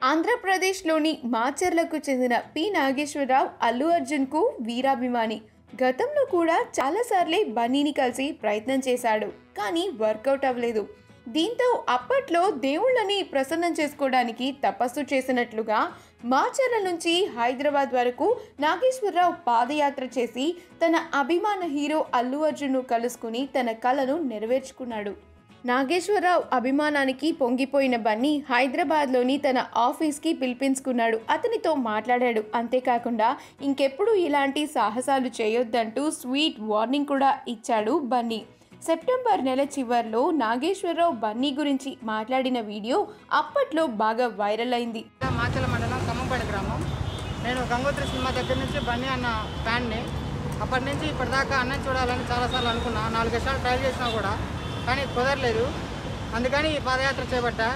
ఆంధ్రప్రదేశ్లోని మాచర్లకు చెందిన పి నాగేశ్వరరావు అల్లు అర్జున్కు వీరాభిమాని. గతంలో కూడా చాలాసార్లే బన్నీని కలిసి ప్రయత్నం చేశాడు, కానీ వర్కౌట్ అవ్వలేదు. దీంతో అప్పట్లో దేవుళ్ళని ప్రసన్నం చేసుకోవడానికి తపస్సు చేసినట్లుగా మాచర్ల నుంచి హైదరాబాద్ వరకు నాగేశ్వరరావు పాదయాత్ర చేసి తన అభిమాన హీరో అల్లు అర్జున్ను కలుసుకుని తన కలను నెరవేర్చుకున్నాడు. నాగేశ్వరరావు అభిమానానికి పొంగిపోయిన బన్నీ హైదరాబాద్లోని తన ఆఫీస్కి పిలిపించుకున్నాడు. అతనితో మాట్లాడాడు. అంతేకాకుండా ఇంకెప్పుడు ఇలాంటి సాహసాలు చేయొద్దంటూ స్వీట్ వార్నింగ్ కూడా ఇచ్చాడు బన్నీ. సెప్టెంబర్ నెల చివర్లో నాగేశ్వరరావు బన్నీ గురించి మాట్లాడిన వీడియో అప్పట్లో బాగా వైరల్ అయింది. మాచర్ల మండలం ఖమ్మంపేట గ్రామం. నేను గంగోత్రి సినిమా దగ్గర నుంచి బన్నీ అన్న ఫ్యాన్ని. అప్పటి నుంచి ఇప్పటిదాకా అన్నని చూడాలని చాలాసార్లు అనుకున్నా. 4 సార్లు ట్రై చేసినా కూడా కానీ కుదరలేదు. అందుకని ఈ పాదయాత్ర చేపట్టా.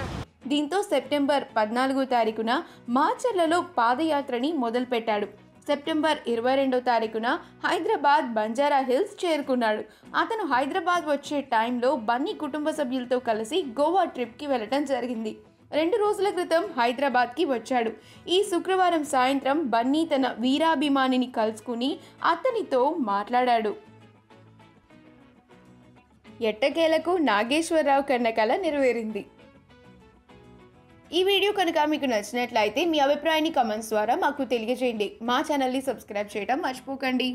దీంతో సెప్టెంబర్ 14వ తారీఖున మాచర్లలో పాదయాత్రని మొదలుపెట్టాడు. సెప్టెంబర్ 22వ తారీఖున హైదరాబాద్ బంజారా హిల్స్ చేరుకున్నాడు. అతను హైదరాబాద్ వచ్చే టైంలో బన్నీ కుటుంబ సభ్యులతో కలిసి గోవా ట్రిప్కి వెళ్ళటం జరిగింది. 2 రోజుల క్రితం హైదరాబాద్కి వచ్చాడు. ఈ శుక్రవారం సాయంత్రం బన్నీ తన వీరాభిమానిని కలుసుకుని అతనితో మాట్లాడాడు. ఎట్టకేలకు నాగేశ్వరరావు కన్న కల నెరవేరింది. ఈ వీడియో కనుక మీకు నచ్చినట్లయితే మీ అభిప్రాయాన్ని కామెంట్స్ ద్వారా మాకు తెలియజేయండి. మా ఛానల్ని సబ్స్క్రైబ్ చేయడం మర్చిపోకండి.